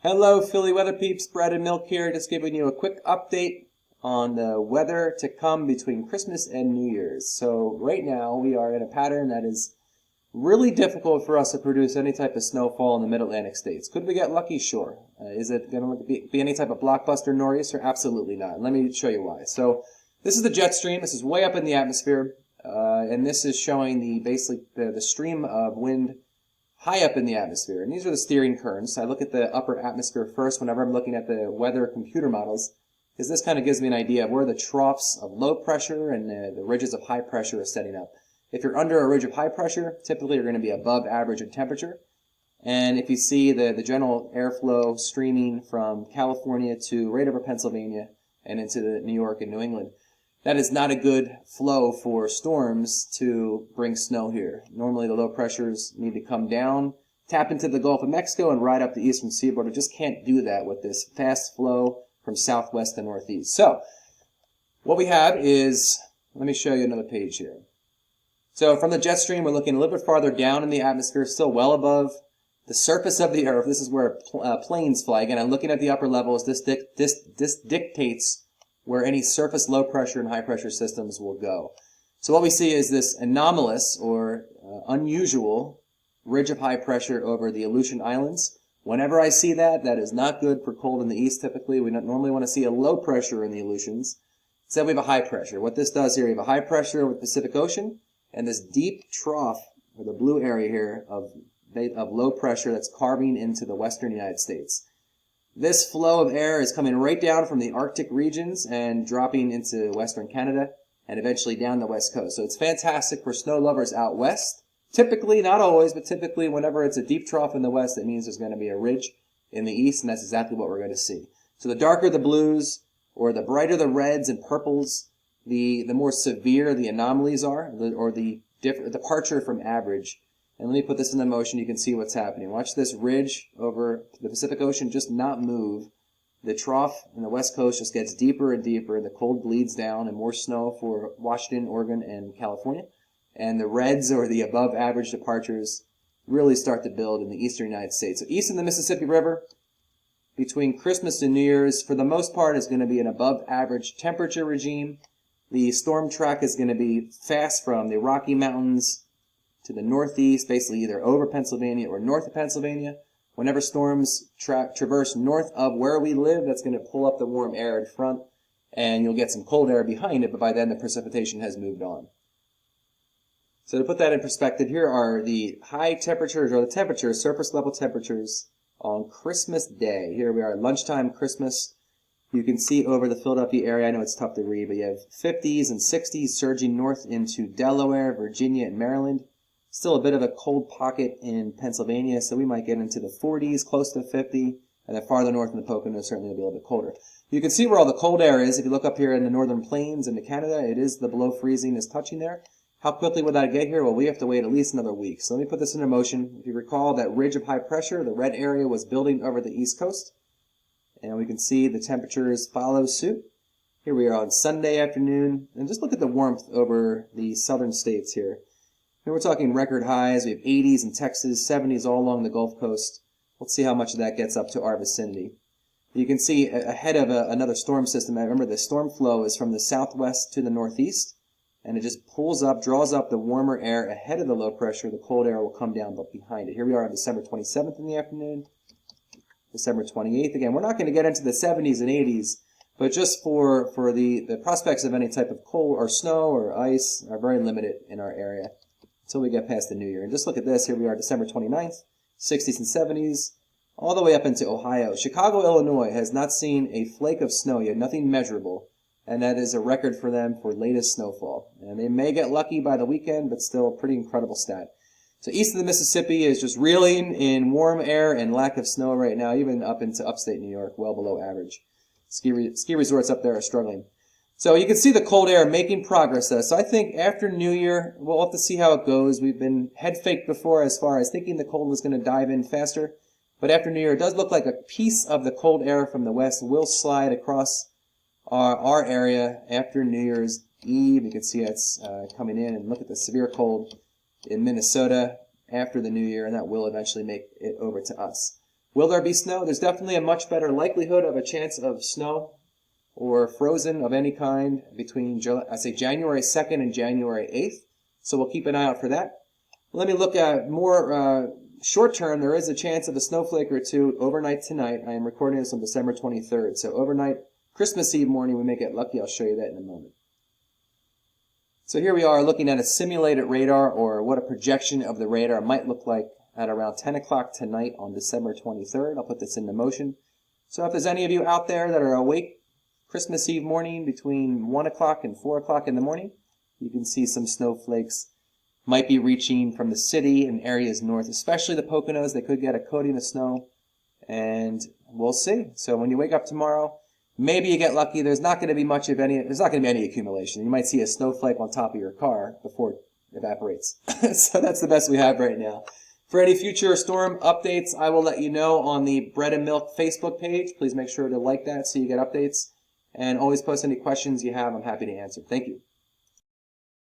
Hello, Philly weather peeps. Bread and Milk here, just giving you a quick update on the weather to come between Christmas and New Year's. So right now we are in a pattern that is really difficult for us to produce any type of snowfall in the mid-Atlantic states. Could we get lucky? Sure. Is it going to be any type of blockbuster nor'easter? Absolutely not. Let me show you why. So this is the jet stream. This is way up in the atmosphere, and this is showing basically the stream of wind high up in the atmosphere. And these are the steering currents. I look at the upper atmosphere first whenever I'm looking at the weather computer models, because this kind of gives me an idea of where the troughs of low pressure and the ridges of high pressure are setting up. If you're under a ridge of high pressure, typically you're going to be above average in temperature. And if you see the general airflow streaming from California to right over Pennsylvania and into New York and New England, that is not a good flow for storms to bring snow here. Normally the low pressures need to come down, tap into the Gulf of Mexico, and ride up the eastern seaboard. It just can't do that with this fast flow from southwest to northeast. So what we have is, let me show you another page here. So from the jet stream, we're looking a little bit farther down in the atmosphere, still well above the surface of the earth. This is where planes fly. Again, I'm looking at the upper levels. This dictates where any surface low pressure and high pressure systems will go. So what we see is this anomalous or unusual ridge of high pressure over the Aleutian Islands. Whenever I see that, that is not good for cold in the east typically. We don't normally want to see a low pressure in the Aleutians. Instead we have a high pressure. What this does here, you have a high pressure over the Pacific Ocean and this deep trough, or the blue area here, of low pressure that's carving into the western United States. This flow of air is coming right down from the Arctic regions and dropping into western Canada and eventually down the west coast. So it's fantastic for snow lovers out west. Typically, not always, but typically whenever it's a deep trough in the west, it means there's going to be a ridge in the east, and that's exactly what we're going to see. So the darker the blues, or the brighter the reds and purples, the more severe the anomalies are, or the departure from average. And let me put this into motion. You can see what's happening. Watch this ridge over the Pacific Ocean just not move. The trough in the west coast just gets deeper and deeper. The cold bleeds down and more snow for Washington, Oregon, and California. And the reds, or the above average departures, really start to build in the eastern United States. So east of the Mississippi River, between Christmas and New Year's, for the most part, is going to be an above average temperature regime. The storm track is going to be fast from the Rocky Mountains to the northeast, basically either over Pennsylvania or north of Pennsylvania. Whenever storms traverse north of where we live, that's going to pull up the warm air in front, and you'll get some cold air behind it, but by then the precipitation has moved on. So to put that in perspective, here are the high temperatures, or the temperatures, surface level temperatures on Christmas Day. Here we are at lunchtime Christmas. You can see over the Philadelphia area, I know it's tough to read, but you have 50s and 60s surging north into Delaware, Virginia, and Maryland. Still a bit of a cold pocket in Pennsylvania, so we might get into the 40s, close to 50, and then farther north in the Poconos, certainly will be a little bit colder. You can see where all the cold air is. If you look up here in the northern plains into Canada, it is the below freezing is touching there. How quickly would that get here? Well, we have to wait at least another week. So let me put this into motion. If you recall, that ridge of high pressure, the red area was building over the east coast, and we can see the temperatures follow suit. Here we are on Sunday afternoon, and just look at the warmth over the southern states here. And we're talking record highs. We have 80s in Texas, 70s all along the Gulf Coast. Let's see how much of that gets up to our vicinity. You can see ahead of another storm system. I remember the storm flow is from the southwest to the northeast, and it just pulls up, draws up the warmer air ahead of the low pressure. The cold air will come down behind it. Here we are on December 27th in the afternoon, December 28th. Again, we're not going to get into the 70s and 80s, but just for the prospects of any type of cold or snow or ice are very limited in our area until we get past the new year. And just look at this. Here we are December 29th, 60s and 70s, all the way up into Ohio. Chicago, Illinois has not seen a flake of snow yet, nothing measurable, and that is a record for them for latest snowfall. And they may get lucky by the weekend, but still a pretty incredible stat. So east of the Mississippi is just reeling in warm air and lack of snow right now, even up into upstate New York, well below average. Ski resorts up there are struggling. So you can see the cold air making progress though. So I think after New Year, we'll have to see how it goes. We've been head faked before as far as thinking the cold was going to dive in faster. But after New Year, it does look like a piece of the cold air from the west will slide across our area after New Year's Eve. You can see it's coming in, and look at the severe cold in Minnesota after the New Year, and that will eventually make it over to us. Will there be snow? There's definitely a much better likelihood of a chance of snow or frozen of any kind between, January 2nd and January 8th. So we'll keep an eye out for that. Let me look at more short term. There is a chance of a snowflake or two overnight tonight. I am recording this on December 23rd. So overnight, Christmas Eve morning, we may get lucky. I'll show you that in a moment. So here we are looking at a simulated radar, or what a projection of the radar might look like at around 10 o'clock tonight on December 23rd. I'll put this into motion. So if there's any of you out there that are awake Christmas Eve morning between 1 o'clock and 4 o'clock in the morning, you can see some snowflakes might be reaching from the city and areas north, especially the Poconos. They could get a coating of snow, and we'll see. So when you wake up tomorrow, maybe you get lucky. There's not going to be much of any. There's not going to be any accumulation. You might see a snowflake on top of your car before it evaporates. So that's the best we have right now. For any future storm updates, I will let you know on the Bread and Milk Facebook page. Please make sure to like that so you get updates. And always post any questions you have. I'm happy to answer. Thank you.